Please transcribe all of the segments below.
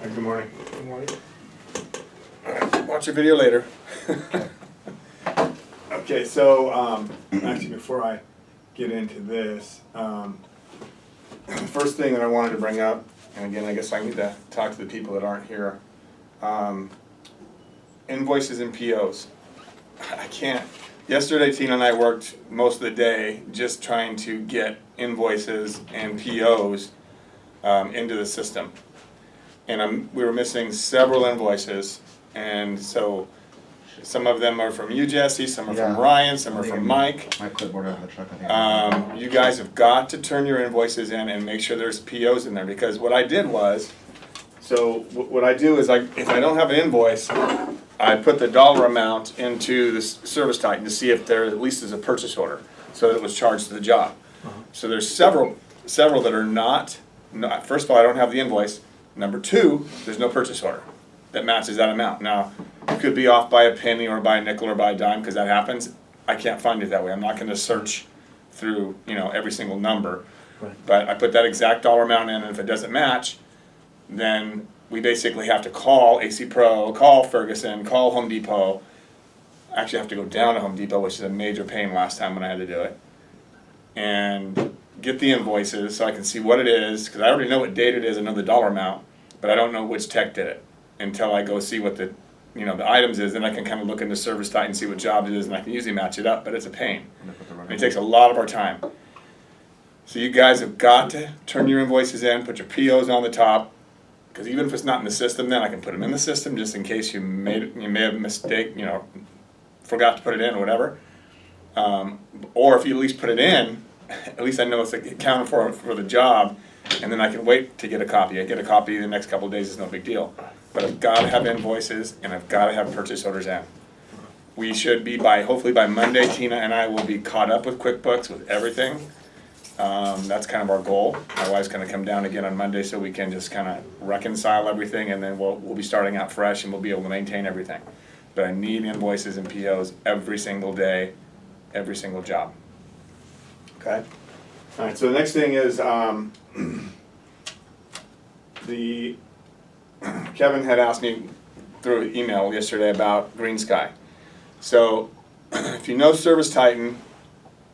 Good morning. Good morning. Watch your video later. Okay, so actually before I get into this, the first thing that I wanted to bring up, and again I guess I need to talk to the people that aren't here, invoices and POs. I can't. Yesterday Tina and I worked most of the day just trying to get invoices and POs into the system. And we were missing several invoices, and so some of them are from you, Jesse, some are from Ryan, some are from Mike. My clipboard out of the truck, I think. You guys have got to turn your invoices in and make sure there's POs in there, because what I did was, so what I do is if I don't have an invoice, I put the dollar amount into the Service Titan to see if there at least is a purchase order, so that it was charged to the job. So there's several that are not, first of all, I don't have the invoice. Number two, there's no purchase order that matches that amount. Now, it could be off by a penny or by a nickel or by a dime, because that happens. I can't find it that way. I'm not going to search through every single number. Right. But I put that exact dollar amount in, and if it doesn't match, then we basically have to call AC Pro, call Ferguson, call Home Depot. Actually, I have to go down to Home Depot, which is a major pain last time when I had to do it, and get the invoices so I can see what it is, because I already know what date it is, I know the dollar amount, but I don't know which tech did it until I go see what the items is. Then I can kind of look into Service Titan and see what job it is, and I can usually match it up, but it's a pain. And it takes a lot of our time. So you guys have got to turn your invoices in, put your POs on the top, because even if it's not in the system, then I can put them in the system just in case you may have a mistake, forgot to put it in or whatever. Or if you at least put it in, at least I know it's accounted for the job, and then I can wait to get a copy. I get a copy the next couple of days, is no big deal. But I've got to have invoices, and I've got to have purchase orders in. We should be hopefully by Monday, Tina and I will be caught up with QuickBooks, with everything. That's kind of our goal. My wife's going to come down again on Monday so we can just kind of reconcile everything, and then we'll be starting out fresh, and we'll be able to maintain everything. But I need invoices and POs every single day, every single job. Okay? All right, so the next thing is Kevin had asked me through email yesterday about Green Sky. So if you know Service Titan,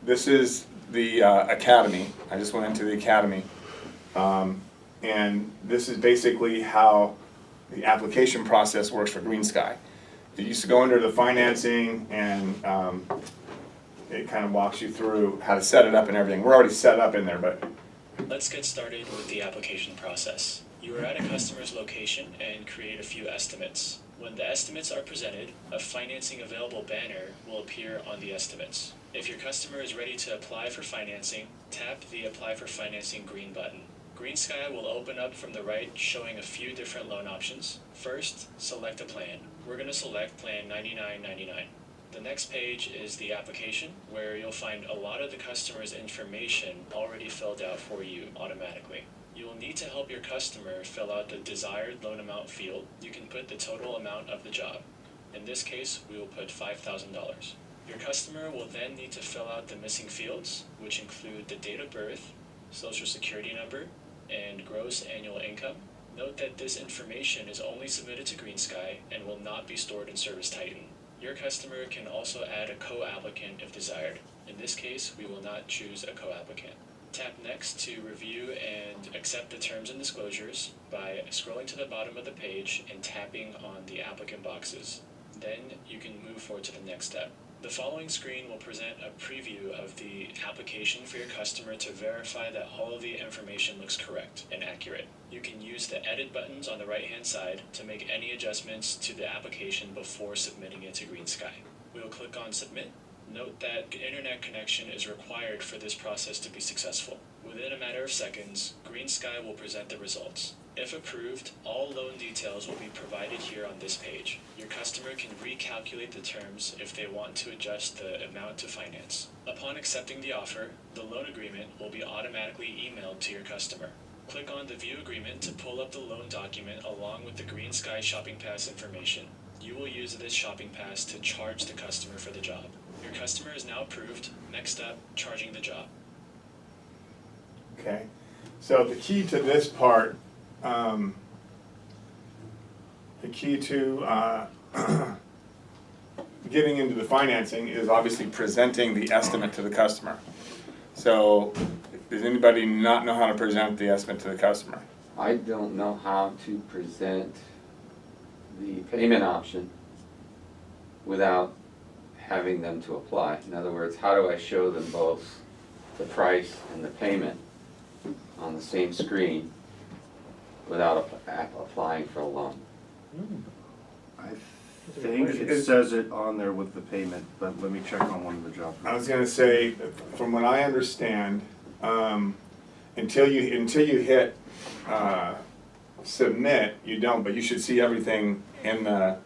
this is the academy. I just went into the academy, and this is basically how the application process works for Green Sky. You used to go under the financing, and it kind of walks you through how to set it up and everything. We're already set up in there, but let's get started with the application process. You are at a customer's location and create a few estimates. When the estimates are presented, a financing available banner will appear on the estimates. If your customer is ready to apply for financing, tap the Apply for Financing green button. Green Sky will open up from the right, showing a few different loan options. First, select a plan. We're going to select Plan $99.99. The next page is the application, where you'll find a lot of the customer's information already filled out for you automatically. You will need to help your customer fill out the desired loan amount field. You can put the total amount of the job. In this case, we will put $5,000. Your customer will then need to fill out the missing fields, which include the date of birth, social security number, and gross annual income. Note that this information is only submitted to Green Sky and will not be stored in Service Titan. Your customer can also add a co-applicant if desired. In this case, we will not choose a co-applicant. Tap Next to review and accept the terms and disclosures by scrolling to the bottom of the page and tapping on the applicant boxes. Then you can move forward to the next step. The following screen will present a preview of the application for your customer to verify that all of the information looks correct and accurate. You can use the edit buttons on the right-hand side to make any adjustments to the application before submitting it to Green Sky. We will click on Submit. Note that internet connection is required for this process to be successful. Within a matter of seconds, Green Sky will present the results. If approved, all loan details will be provided here on this page. Your customer can recalculate the terms if they want to adjust the amount to finance. Upon accepting the offer, the loan agreement will be automatically emailed to your customer. Click on the View Agreement to pull up the loan document along with the Green Sky Shopping Pass information. You will use this shopping pass to charge the customer for the job. Your customer is now approved. Next up, charging the job. okay. So the key to this part the key to getting into the financing is obviously presenting the estimate to the customer. So, does anybody not know how to present the estimate to the customer? I don't know how to present the payment option without having them to apply. In other words, how do I show them both the price and the payment on the same screen without applying for a loan? I think it says it on there with the payment, but let me check on one of the jobs. I was gonna say, from what I understand, until you hit submit, you don't, but you should see everything in the,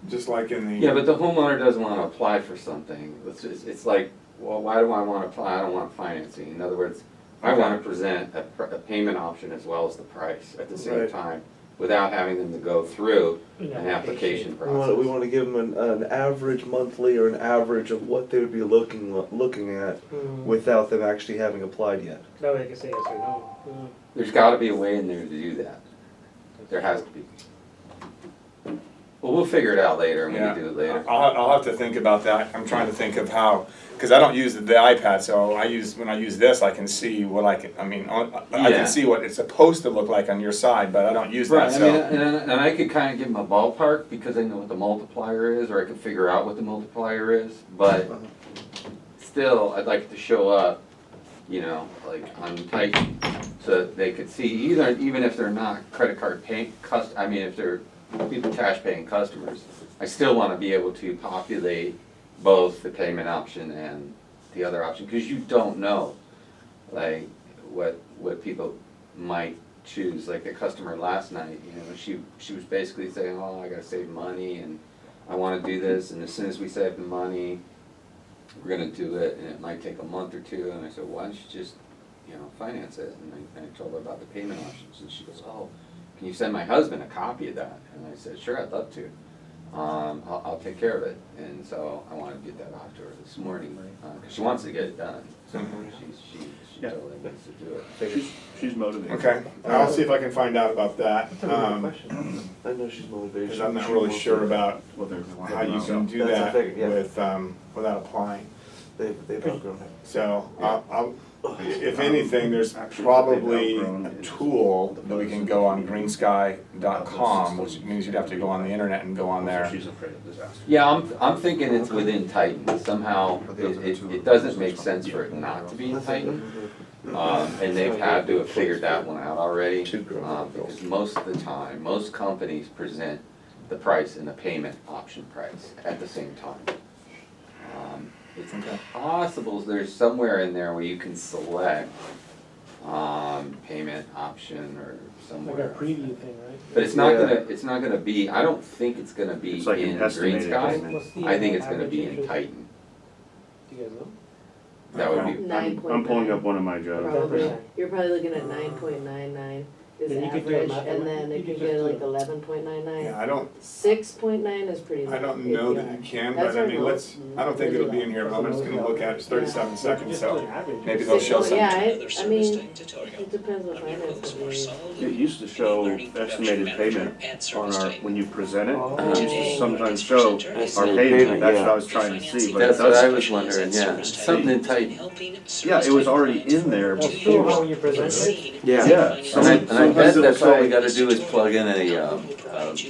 just like in the. Yeah, but the homeowner doesn't want to apply for something. It's like, well, why do I want to apply? I don't want financing. In other words, I want to present a payment option as well as the price at the same Right. time without having them to go through an application We process. want to give them an average monthly or an average of what they would be looking at without them actually having applied yet. That way I can say yes or no. There's got to be a way in there to do that. There has to be. Well, we'll figure it out later, and we Yeah. can do it later. I'll have to think about that. I'm trying to think of how, because I don't use the iPad, so when I use this, I can see what I Yeah. can see what it's supposed to look like on your side, but I don't use Right, that, I mean, so. and I could kind of give them a ballpark because I know what the multiplier is, or I could figure out what the multiplier is, but still, I'd like it to show up, you know, like on Titan, so that they could see, even if they're not credit card paying, if they're people cash paying customers, I still want to be able to populate both the payment option and the other option, because you don't know, like, what people might choose. Like the customer last night, you know, she was basically saying, oh, I gotta save money and I want to do this, and as soon as we save the money, we're gonna do it, and it might take a month or two. And I said, why don't you just, you know, finance it? And I told her about the payment options, and she goes, oh, can you send my husband a copy of that? And I said, sure, I'd love to. I'll take care of it. And so I wanted to get that off to her this morning, because she wants to get it done. So she Yeah. totally wants to do it. She's motivated. Okay, I'll see if I can find out about that, That's a really good question. I know she's motivated. because I'm not really sure about Whether they want how you to can do That's a that figure, yeah. with, without applying. They've outgrown it. So, if anything, there's probably a tool that we can go on greensky.com, which means you'd have to go on the internet and go on there. She's afraid of disaster. Yeah, I'm thinking it's within Titan. Somehow, it doesn't make sense for it not to be in Titan. And they've had to have figured that one out already. Because most of the time, most companies present the price and the payment option price at the same time. It's possible there's somewhere in there where you can select payment option or Like somewhere. a preview thing, right? But it's not gonna be, I don't think it's gonna be It's like an in Green estimated Sky. payment. What's the, I think it's gonna average be in interest? Titan. Do you guys know? That would be, 9.9. I'm pulling up one of my jobs. Probably, 10%. you're probably looking at 9.99 is Then you could do it average, and then you if you could get just like do 11.99. Yeah, I don't 6.9 is pretty low. I don't know that you can, but That's I our mean, goal. I don't think it'll be in here, but I'm just gonna look at it, it's 37 seconds, Just do so an average. maybe they'll show something. Yeah, Another I service mean, time tutorial. it depends what When you're finance looking for company. solid It used to show learning production estimated manager payment and on service our, time. when you present it. Oh. It used to sometimes It's show presenter our Estimated payment, payment, that's yeah. what I was trying to see, but it that's what I doesn't. was wondering, yeah. Something in Titan. Yeah, it was already in there That's before. true how you present it. Yeah. Yeah. And I bet Sometimes it'll that's all we say- gotta do is plug in a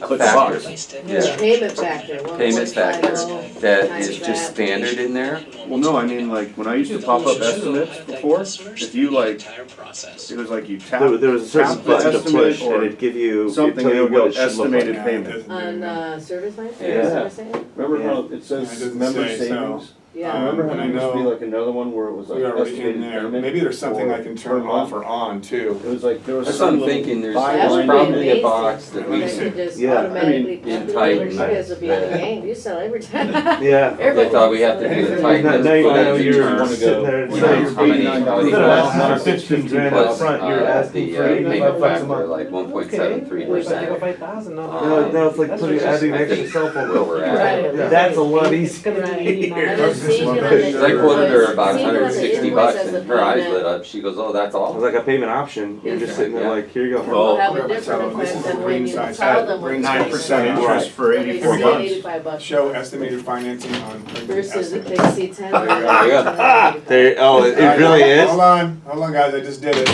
Click factor. box. Yeah. Payment factor, 1.50. Payment factor that times is just that. standard in there. Well, no, I mean, like, when I used to pop up estimates before, if you like, it was like you tap, There was a certain tap the button to estimate push and or it'd give you, something, it'd and tell it you what would it go should look like. estimated Yeah, payment. it doesn't On do that. service line? Yeah. Service line? Remember Yeah. how it Yeah, says it doesn't member say, savings? Yeah. Remember how And I there used to be know like another one where it was like we are right estimated in there, payment? maybe there's something I can turn per off month? or on too. It was like, there was That's some what I'm little thinking, there's That would be probably a amazing. box that Let we me They see. could just Yeah, I automatically mean, in populate. Titan, You guys will be in the game, you sell every time. Yeah. They thought we have to do the Now, Titan. now as you put know as a you're term. sitting there, You you know, know, you're how many, being, how many instead of asking plus, for 15 grand plus, up front, you're asking the for payment 85 bucks a factor, month. like 1.73%. Like 5,000, no. Now it's like That's putting, what adding just- an extra cell phone Where bill. we're at. Right. That's a lot It's gonna easier. be 89. That's See, even on the Cause I quoted her invoice- about see, even on the 160 invoice bucks as and the her eyes payment, lit up. She goes, oh, that's It all? was like a payment option, you're just sitting there Yeah. like, here you go. We'll have a So different this is effect the than green when you side. tell them what the 9% payment is. interest for So they 84 see months. 85 bucks. Show estimated financing on printed Versus if estimates. they see 10. There you go. There, oh, it really is? Hold on guys, I just did it.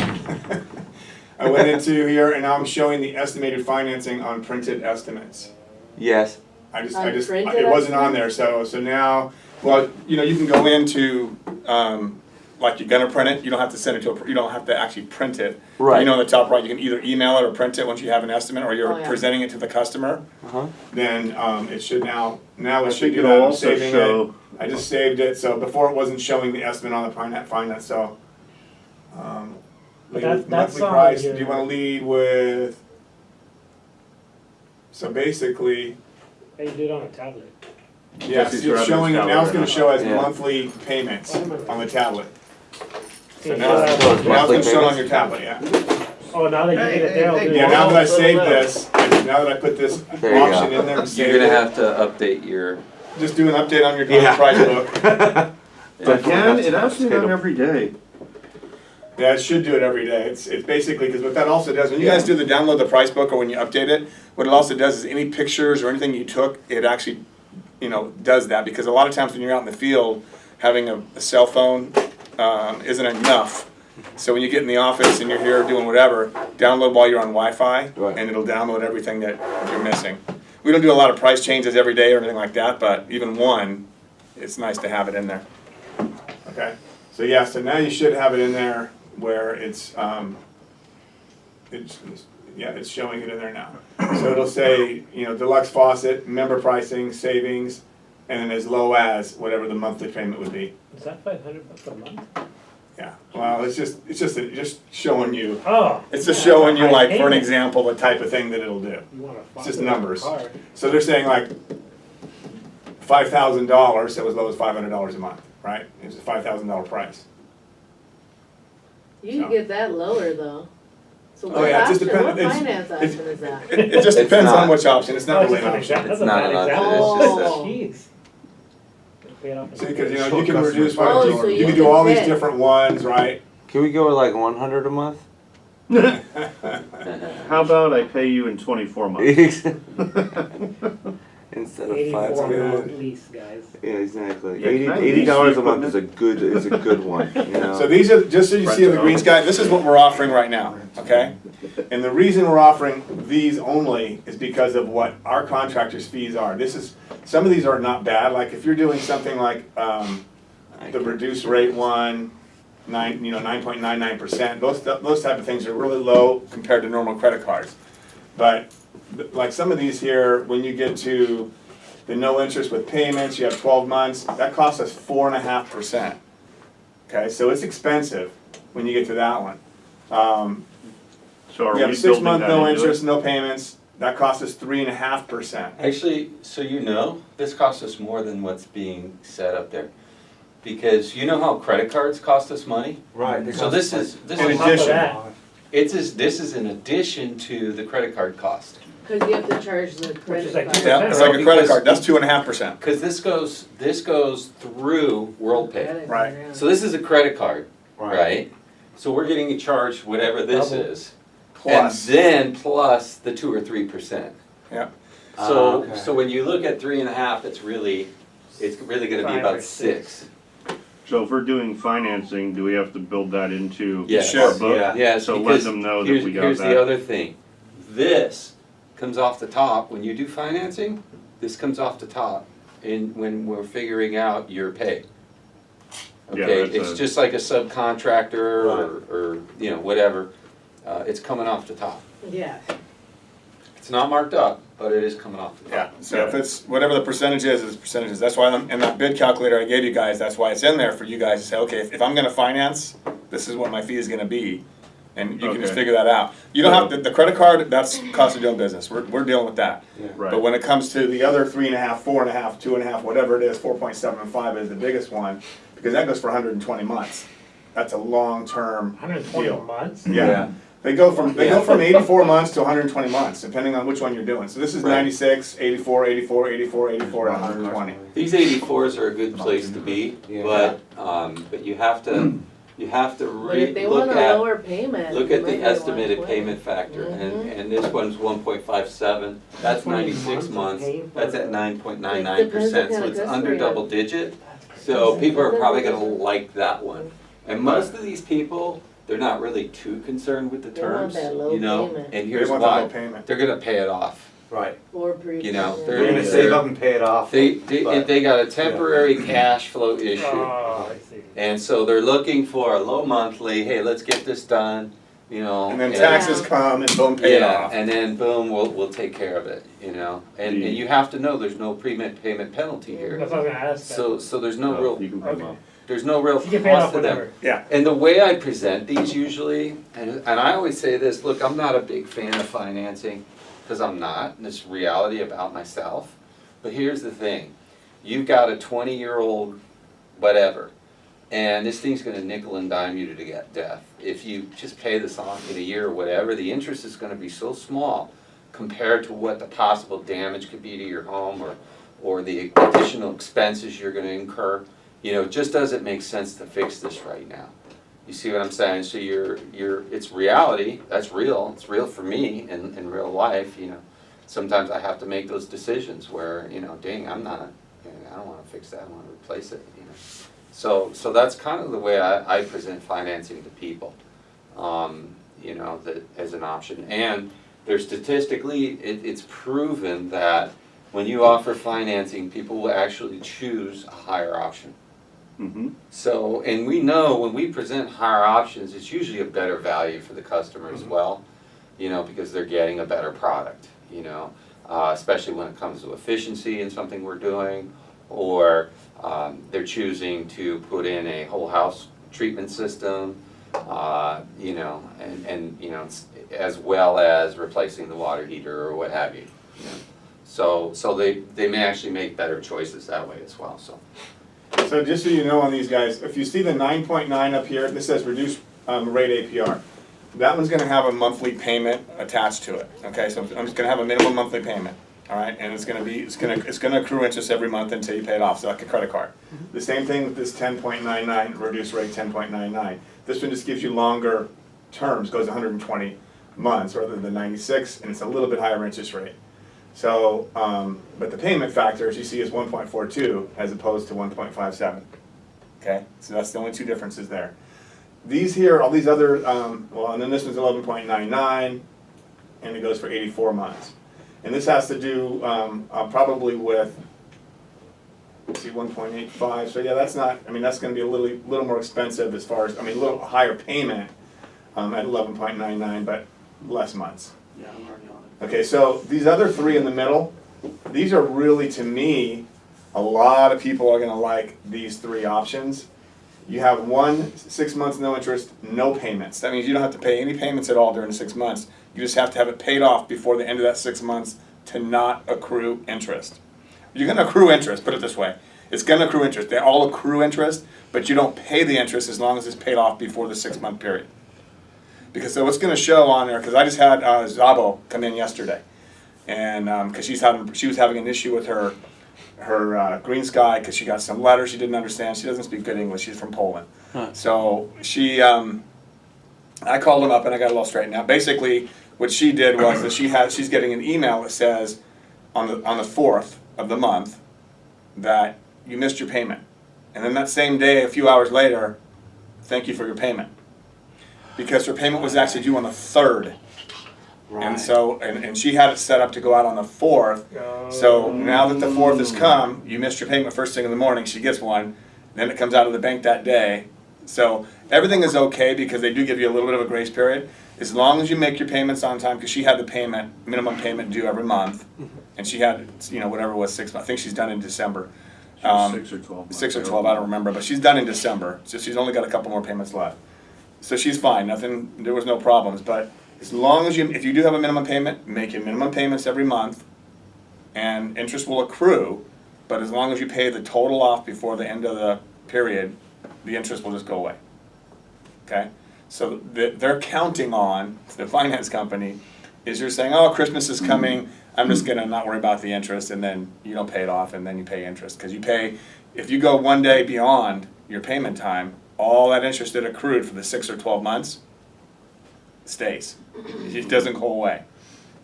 I went into here and now I'm showing the estimated financing on printed estimates. Yes. I just, On printed it wasn't on there, so now, well, you know, you can go into, like you're gonna print it, you don't have to send it to you don't have to actually print it. Right. You know, on the top right, you can either email it or print it once you have an estimate, or you're Oh, yeah. presenting it to the customer. Uh-huh. Then, it should now I it should think do it'll that, I'm also saving it. show, I just saved it, so before it wasn't showing the estimate on the finance, so. But Lead with that's monthly on price, do your- you wanna lead with? So basically, How you do it on a tablet? yes, he's it's grabbing showing, his now it's tablet gonna right show as Yeah. monthly payments on the tablet. So So you now, have- it's now it's monthly gonna show on payments? your tablet, yeah. Oh, now that you get it there, I'll do it. Yeah, now that I Little saved low. this, now that I put this There you option go. in there and You're saved gonna it, have to update your. just do an update on your Yeah. price book. again, it asks me that every day. Yeah, it should do it every day. It's basically, because what that also does, when you guys do the download the price book or when you update it, what it also does is any pictures or anything you took, it actually, you know, does that. Because a lot of times when you're out in the field, having a cell phone isn't enough. So when you get in the office and you're here doing whatever, download while you're on Wi-Fi, Right. and it'll download everything that you're missing. We don't do a lot of price changes every day or anything like that, but even one, it's nice to have it in there. Okay, so yeah, so now you should have it in there where it's showing it in there now. So it'll say, you know, deluxe faucet, member pricing, savings, and then as low as whatever the monthly payment would be. Is that 500 bucks a month? Yeah, well, it's just showing you, Oh. it's just showing you, High like, for an payment. example, the type of thing that it'll do. You want a It's just faucet in numbers. your car. So they're saying like $5,000, so as low as $500 a month, right? It's a $5,000 price. You can get that lower though. So Oh, what yeah, it just option, depends- what it's- finance option is that? It just It's depends on not. which option, it's Oh, not it's really an just option. That's It's a not bad an option, example. it's just Oh. Jeez. Pay it off in See, a because, you day. know, you can Short reduce, customers. Oh, you so you can do can all these pick. different ones, right? Can we go with like 100 a month? How about I pay you in 24 months? Instead of 84 500 a month. month lease, guys. Yeah, exactly. Yeah, can I $80 lease a the month is equipment? is a good one, you know? So these are, just so you Rent see in it the out. green sky, this is what we're offering right now, okay? And the reason we're offering these only is because of what our contractors' fees are. Some of these are not bad, like if you're doing something like, the reduced rate one, 9.99%, those type of things are really low compared to normal credit cards. But like some of these here, when you get to the no interest with payments, you have 12 months, that costs us 4.5%. Okay, so it's expensive when you get to that one. So are We have we a building 6-month that no into interest, it? no payments, that costs us 3.5%. Actually, so you know, this costs us more than what's being set up there. Because you know how credit cards cost us money? Right. So this is, In On top of addition. that, this is in addition to the credit card cost. Cause you have to charge the is credit like card. Yeah, it's like a credit card, that's 2.5%. Cause this goes through WorldPay. Credit Right. card, yeah. So this is a credit card, right? So we're getting charged whatever this Double. is. Plus, And then plus the 2 or 3%. yeah, So, okay. so when you look at 3.5, it's really gonna be 5 about or 6. So if we're doing financing, do we have to build that into Yes. our Sure, book? yeah. Yeah, So let because them know that here's, we got here's the that. other thing. This comes off the top, when you do financing, this comes off the top when we're figuring out your pay. Yeah, Okay, that's it's a- just like a subcontractor or, you know, whatever, it's coming off the top. Yeah, It's not marked up, but it is coming off the yeah, top. so if it's, whatever the percentage is percentages, that's why, in that bid calculator I gave you guys, that's why it's in there for you guys to say, okay, if I'm gonna finance, this is what my fee is gonna be, and you can just Okay. figure that out. You don't have, the credit card, that's cost of doing business, we're dealing with that. But Right, when it comes to the other 3.5, 4.5, 2.5, whatever it is, 4.75 is the biggest one, because that goes for 120 months. That's a long-term 120 deal. months? Yeah. They go from 84 months to 120 months, depending on which one you're doing. So this is Right. 96, 84, 84, 84, 84, and 120. These 84s are a good place to be, but you have to But if they look want a at, lower payment. look it at might the be estimated 120. payment factor, Mhm. and this one's 1.57, that's 20 96 months of months, paying for that's at the- 9.99%, It so depends what it's kind of under customer you double have. digit, That's so crazy. people are probably gonna Depends. like that one. And most of these people, they're not really too concerned with the They want terms, that low you know, payment. and They here's want the low why, payment. they're gonna pay it off, Right. Or pre. you know, yeah. they're They're gonna save up and pay it off. They but- got a temporary cash flow issue. Oh, I see. And so they're looking for a low monthly, hey, let's get this done, you know. And then taxes come and boom, pay it Yeah, off. and then boom, we'll take care of it, you know. And you have to know there's no payment penalty here. That's what I was gonna ask. So there's no real, You can pay them off. there's no real You can pay it off cost to them. whenever. And the way I present these usually, and I always say this, look, I'm not a big fan of financing, because I'm not, and it's reality about myself. But here's the thing, you've got a 20-year-old whatever, and this thing's gonna nickel and dime you to get death. If you just pay this off in a year or whatever, the interest is gonna be so small compared to what the possible damage could be to your home or the additional expenses you're gonna incur. You know, it just doesn't make sense to fix this right now. You see what I'm saying? So it's reality, that's real, it's real for me in real life, you know. Sometimes I have to make those decisions where, you know, dang, I don't wanna fix that, I wanna replace it, you know. So that's kind of the way I present financing to people, you know, that as an option. And there's statistically, it's proven that when you offer financing, people will actually choose a higher option. Mm-hmm. So, and we know when we present higher options, it's usually a better value for the customer as well, you know, because they're getting a better product, you know, especially when it comes to efficiency in something we're doing, or they're choosing to put in a whole house treatment system, you know, and you know, as well as replacing the water heater or what have you. You know? So they may actually make better choices that way as well. So just so you know on these guys, if you see the 9.9 up here, this says reduce rate APR. That one's gonna have a monthly payment attached to it, okay? So I'm just gonna have a minimum monthly payment, all right? And it's gonna accrue interest every month until you pay it off, so like a credit card. The same thing with this 10.99, reduce rate 10.99. This one just gives you longer terms, goes 120 months rather than 96, and it's a little bit higher interest rate. So, but the payment factor, as you see, is 1.42 as opposed to 1.57. Okay, so that's the only two differences there. These here, all these other, well, and then this one's 11.99, and it goes for 84 months. And this has to do probably with, let's see, 1.85. So yeah, that's not. I mean, that's going to be a little more expensive as far as, I mean, a little higher payment at 11.99, but less months. Yeah, I'm already on Okay, so these other three in the middle, these are really, to me, a lot of people are gonna like these three options. You have 6 months, no interest, no payments. That means you don't have to pay any payments at all during the 6 months. You just have to have it paid off before the end of that 6 months to not accrue interest. You're gonna accrue interest, put it this way. It's gonna accrue interest. They all accrue interest, but you don't pay the interest as long as it's paid off before the 6 month period. Because so what's going to show on there, because I just had Zabo come in yesterday, and because she was having an issue with her Green Sky because she got some letters she didn't understand. She doesn't speak good English. She's from Poland, so she I called them up and I got it all straightened out. Basically, what she did was that she's getting an email that says on the 4th of the month that you missed your payment, and then that same day, a few hours later, thank you for your payment. Because her payment was actually due on the 3rd. And so, and she had it set up to go out on the 4th. So now that the 4th has come, you missed your payment first thing in the morning, she gets one, then it comes out of the bank that day. So everything is okay because they do give you a little bit of a grace period. As long as you make your payments on time, because she had the minimum payment due every month. And she had, you know, whatever it was, 6 months. I think she's done in December. 6 or 12 months. 6 or 12, I don't remember, but she's done in December. So she's only got a couple more payments left. So she's fine, there was no problems, but as long as if you do have a minimum payment, make your minimum payments every month, and interest will accrue, but as long as you pay the total off before the end of the period, the interest will just go away. Okay? So they're counting on, the finance company, is you're saying, oh, Christmas is coming, I'm just gonna not worry about the interest, and then you don't pay it off, and then you pay interest. Because you pay, if you go one day beyond your payment time, all that interest that accrued for the 6 or 12 months stays. It doesn't go away,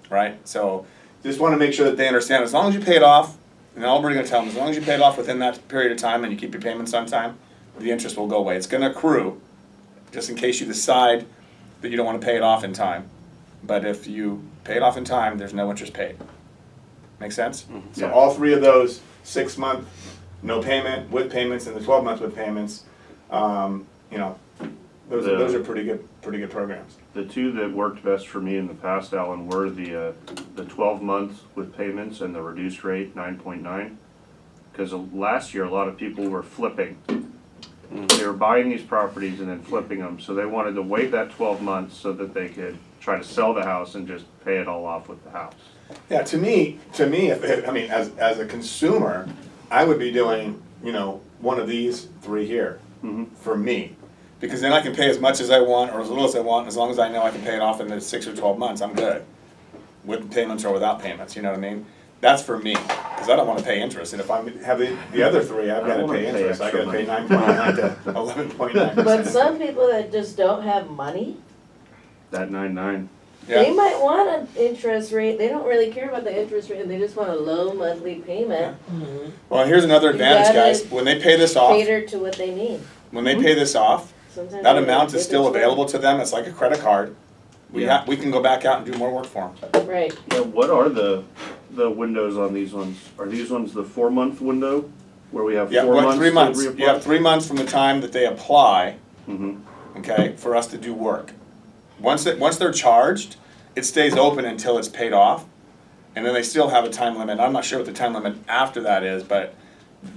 right? So just wanna make sure that they understand, as long as you pay it off, and all we're gonna tell them, as long as you pay it off within that period of time and you keep your payments on time, the interest will go away. It's gonna accrue, just in case you decide that you don't wanna pay it off in time. But if you pay it off in time, there's no interest paid. Make sense? So Yeah. all three of those, 6-month, no payment, with payments, and the 12 months with payments, you know, those are pretty good programs. The two that worked best for me in the past, Alan, were the 12 months with payments and the reduced rate 9.9. Because last year, a lot of people were flipping. They were buying these properties and then flipping them, so they wanted to wait that 12 months so that they could try to sell the house and just pay it all off with the house. Yeah, to me, as a consumer, I would be doing, you know, one of these three here, for me. Because then I can pay as much as I want, or as little as I want, as long as I know I can pay it off in the 6 or 12 months, I'm good. With payments or without payments, you know what I mean? That's for me, because I don't wanna pay interest, and if I have the other three, I've I gotta wanna pay pay interest, I extra gotta pay money. 9.9 to 11.9%. But some people that just don't have money, That 9.9. they Yeah, might want an interest rate, they don't really care about the interest rate, and they just want a low monthly payment, well, here's another You advantage, gotta guys, when they pay this off, cater to what they need. when they pay this off, Sometimes that they amount give is still it to them. available to them, it's like a credit card. Yeah. We can go back out and do more work for them. Right, Yeah, what are the windows on these ones? Are these ones the 4-month window where we have Yeah, 4 months? 3 months, you have 3 months from the time that they apply, Mm-hmm. okay, for us to do work. Once they're charged, it stays open until it's paid off, and then they still have a time limit. I'm not sure what the time limit after that is, but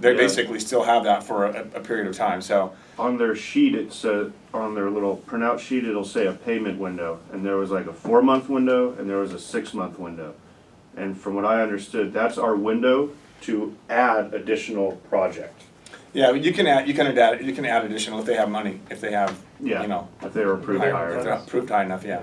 they Yeah. basically still have that for a period of time, so. On their sheet, it said, on their little printout sheet, it'll say a payment window. And there was like a 4-month window and there was a 6-month window. And from what I understood, that's our window to add additional project. Yeah, you can add additional if they have money, if they have, Yeah. you know, If they were approved if higher. they're approved high enough, yeah.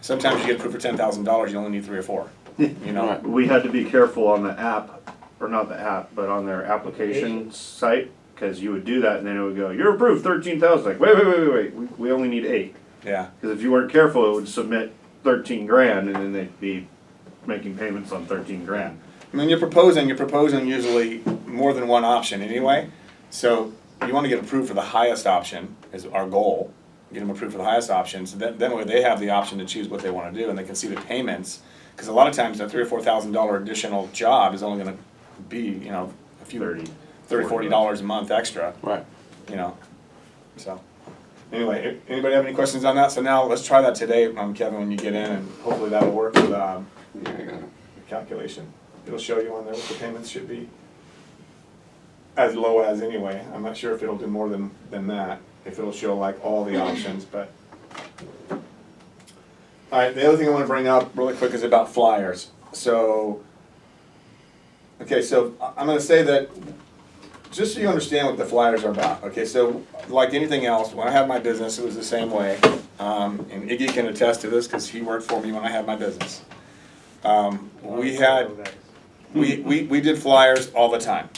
Sometimes you get approved for $10,000, you only need 3 or 4, you know? We had to be careful on the app, or not the app, but on their application site, because you would do that and then it would go, you're approved 13,000. Like, wait, we only need 8. Yeah, Because if you weren't careful, it would submit 13 grand and then they'd be making payments on 13 grand. I mean, you're proposing usually more than one option anyway, so you wanna get approved for the highest option is our goal. Get them approved for the highest option, so then they have the option to choose what they wanna do, and they can see the payments. Cause a lot of times that $3,000 or $4,000 additional job is only gonna be, you know, a few, 30, $40 a month extra, Right. you know, so. Anyway, anybody have any questions on that? So now, let's try that today, Kevin, when you get in, and hopefully that'll work with, Yeah, I got it. the calculation. It'll show you on there what the payments should be. As low as anyway, I'm not sure if it'll do more than that, if it'll show like all the options, but. Alright, the other thing I wanna bring up really quick is about flyers, so. Okay, so I'm gonna say that, just so you understand what the flyers are about, okay, so like anything else, when I had my business, it was the same way. And Iggy can attest to this, cause he worked for me when I had my business. We did flyers all the time.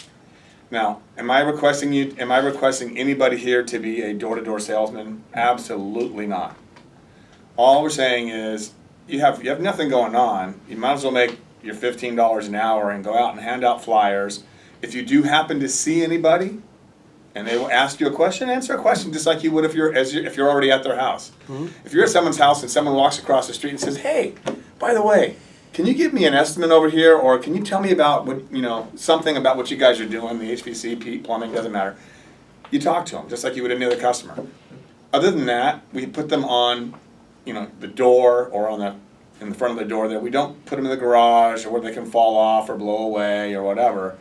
Now, am I requesting anybody here to be a door-to-door salesman? Absolutely not. All we're saying is, you have nothing going on, you might as well make your $15 an hour and go out and hand out flyers. If you do happen to see anybody, and they will ask you a question, answer a question just like you would if you're already at their house. If you're at someone's house and someone walks across the street and says, hey, by the way, can you give me an estimate over here, or can you tell me about what, you know, something about what you guys are doing, the HVAC, plumbing, doesn't matter. You talk to them just like you would any other customer. Other than that, we put them on, you know, the door or in the front of the door there. We don't put them in the garage or where they can fall off or blow away or whatever.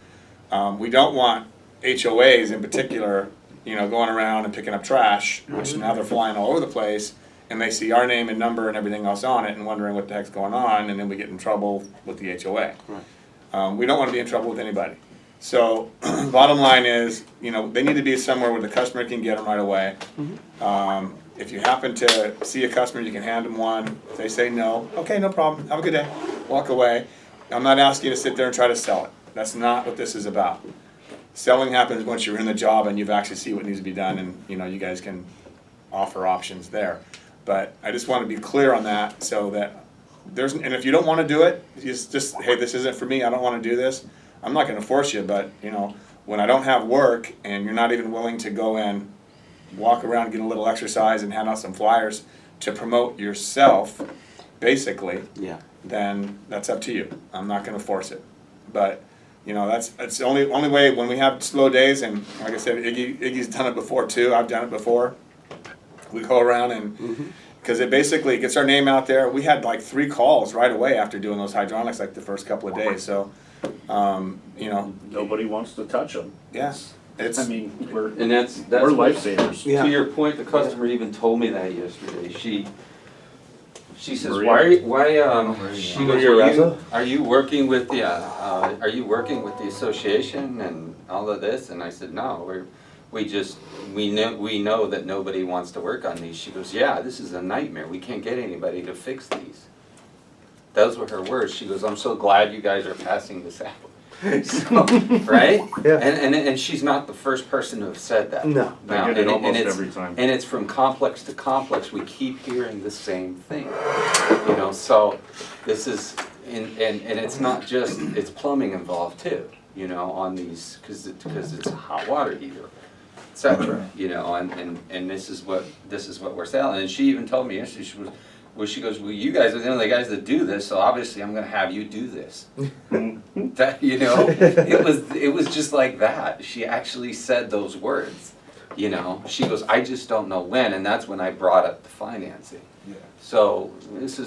We don't want HOAs in particular, you know, going around and picking up trash, which now they're flying all over the place, and they see our name and number and everything else on it and wondering what the heck's going on, and then we get in trouble with the HOA. Right. We don't want to be in trouble with anybody. So, bottom line is, you know, they need to be somewhere where the customer can get them right away. if you happen to see a customer, you can hand them one. If they say no, okay, no problem, have a good day, walk away. I'm not asking you to sit there and try to sell it. That's not what this is about. Selling happens once you're in the job and you've actually see what needs to be done, and you guys can offer options there. But I just want to be clear on that, so that and if you don't want to do it, just hey, this isn't for me, I don't want to do this. I'm not going to force you, but when I don't have work and you're not even willing to go in, walk around, get a little exercise, and hand out some flyers to promote yourself, basically, Yeah. then that's up to you. I'm not going to force it, but that's the only way when we have slow days. And like I said, Iggy's done it before too. I've done it before. We go around and because it basically gets our name out there. We had like 3 calls right away after doing those hydronics, like the first couple of days. So, Nobody wants to touch them. yeah, it's. I mean, we're And that's we're what- lifesavers. Yeah. To your point, the customer even told me that yesterday. She says, Maria? she Maria goes, Raza? are you working with the, are you working with the association and all of this? And I said, no, we know that nobody wants to work on these. She goes, yeah, this is a nightmare. We can't get anybody to fix these. Those were her words. She goes, I'm so glad you guys are passing this out. So, right? Yeah. And she's not the first person to have said that. No. I get it almost every time. And it's from complex to complex, we keep hearing the same thing. So this is, and it's not just, it's plumbing involved too, on these, because it's a hot water heater, et cetera, and this is what we're selling. And she even told me yesterday, she goes, well, you guys are the only guys that do this, so obviously I'm gonna have you do this. That, it was just like that. She actually said those words, She goes, I just don't know when, and that's when I brought up the financing. Yeah. So this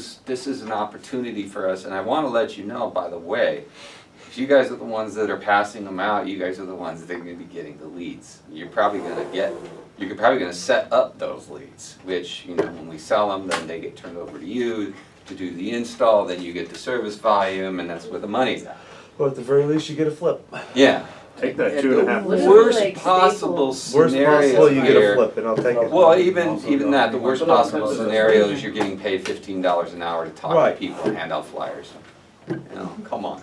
is an opportunity for us, and I wanna let you know, by the way, if you guys are the ones that are passing them out, you guys are the ones that are gonna be getting the leads. You're probably gonna set up those leads, which, when we sell them, then they get turned over to you to do the install, then you get the service volume, and that's where the money's at. Or at the very least, you get a flip. Yeah. Take that At 2.5%. the What if worst like possible Worst scenario possible, you get a here. flip, and I'll take it. Well, even that, the worst possible scenario is you're getting paid $15 an hour to talk to Right. people and hand out flyers. Come on.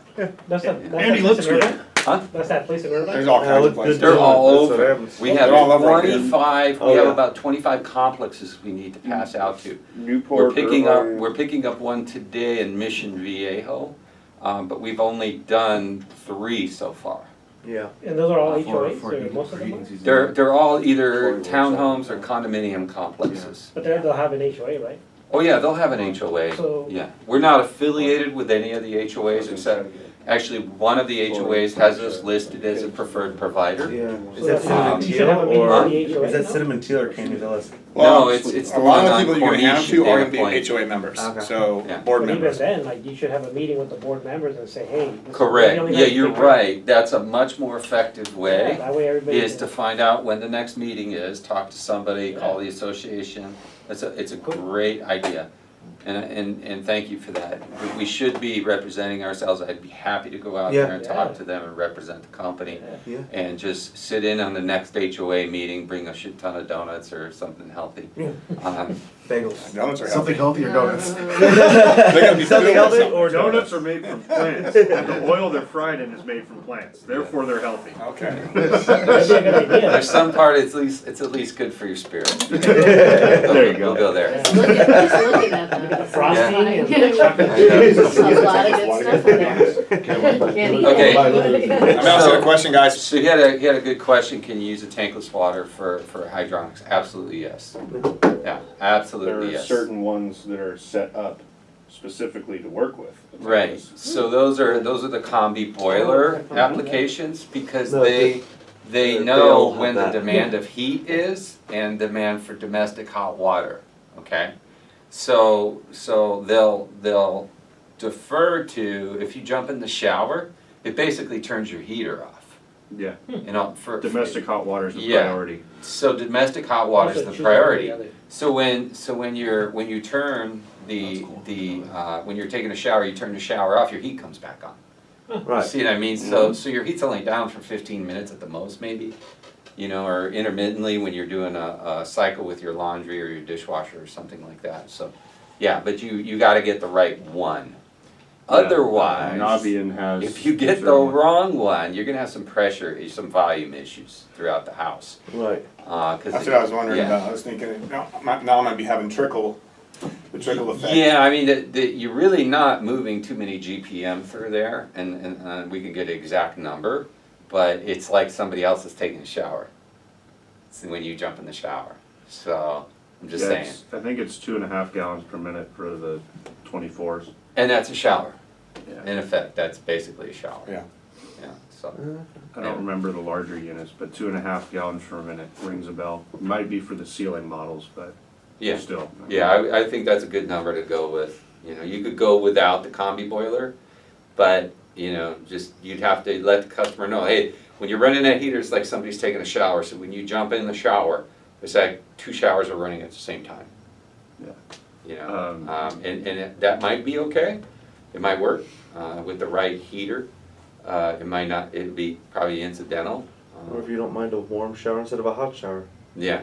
That's that Andy place looks in good. Irvine? Huh? That's that place in Irvine? There's all Yeah, kinds look of good places. They're doing it. all That's what over. happens. We have They're all over like 25, Oh, we have yeah. about 25 complexes we need to pass out to. Newport. We're picking up one today in Mission Viejo, but we've only done 3 so far. Yeah. And those are all HOAs, or most of them are? They're all either townhomes or condominium complexes. But they'll have an HOA, right? Oh yeah, they'll have an HOA, So- yeah. We're not affiliated with any of the HOAs except, actually, one of the HOAs has us listed as a preferred provider. Yeah. Is So that that's- cinnamon you should have a teal, meeting or with the HOA, is that no? cinnamon teal, or can you tell us? No, it's the a lot one of on people you're gonna hand Corniche them to are and gonna be Dana Point. HOA members, Okay. so Yeah. board But even members. then, like, you should have a meeting with the board members and say, hey. this is- we're the Correct, only yeah, guys you're take care of it. right. That's a much more effective Yeah, way, that way everybody. is to find out when the next meeting is, talk to somebody, call the association. It's a great idea. And thank you for that. We should be representing ourselves. I'd be happy to go out Yeah. there and talk to them and represent the company. Yeah. And just sit in on the next HOA meeting, bring a shit ton of donuts or something healthy. Yeah. Bagels. Donuts are Something healthy. healthy or donuts? They're gonna be Something filled with healthy something. or Donuts are made from plants, and the oil they're fried in is made from plants, therefore they're healthy. Okay. That'd be a good idea. There's some part, it's at least good for your spirit. There you go. We'll go there. Just looking at that. Frosting and Yeah. chocolate. A lot of good stuff in there. Can't eat Okay. it. I'm asking a question, guys. So he had a good question, can you use a tankless water for hydronics? Absolutely yes. Yeah, There absolutely are yes. certain ones that are set up specifically to work with. Right, so those are the combi boiler applications because No, they they know all have when the that. demand of heat is and demand for domestic hot water, okay? So they'll defer to, if you jump in the shower, it basically turns your heater off, Yeah, for. domestic hot water is a Yeah. priority. So domestic hot water is Also the choose one or the priority. other. So when you turn when you're taking a shower, you turn the shower off, your heat comes back on. You Right. see what I mean? So your heat's only down for 15 minutes at the most, maybe. you know, or intermittently when you're doing a cycle with your laundry or your dishwasher or something like that, so, yeah, but you gotta get the right one. Otherwise, Navian has. if you get the certain- wrong one, you're gonna have some pressure, some volume issues throughout the house. Right. 'Cause That's what I was wondering yeah. about. I was thinking, now I'm gonna be having the trickle effect. Yeah, I mean, you're really not moving too many GPM through there, and we can get an exact number, but it's like somebody else is taking a shower. It's when you jump in the shower, so, I'm just Yeah, saying. I think it's 2.5 gallons per minute for the 24s. And that's a shower, Yeah. in effect, that's basically a shower. Yeah. Yeah, so, I don't remember the larger units, but 2.5 gallons per minute rings a bell. Might be for the ceiling models, but yeah. still. Yeah, I think that's a good number to go with. You know, you could go without the combi boiler, but, you know, just, you'd have to let the customer know, hey, when you're running that heater, it's like somebody's taking a shower, so when you jump in the shower, it's like 2 showers are running at the same time. Yeah. You know, that might be okay, it might work, with the right heater. It might not, it'd be probably incidental. Or if you don't mind a warm shower instead of a hot shower. Yeah,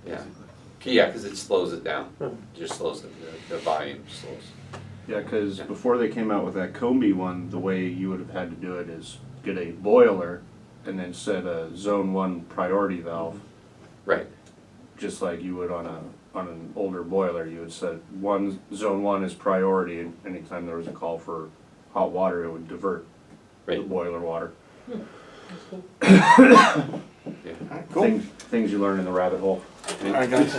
yeah. Yeah, because it slows it down, Hmm. just slows the volume, slows. Yeah, because before they came out with that Combi one, the way you would have had to do it is get a boiler and then set a zone 1 priority valve, Right, just like you would on an older boiler. You would set zone 1 is priority, and anytime there was a call for hot water, it would divert the right, boiler water. yeah. Cool. Things you learn in the rabbit hole. All right, guys.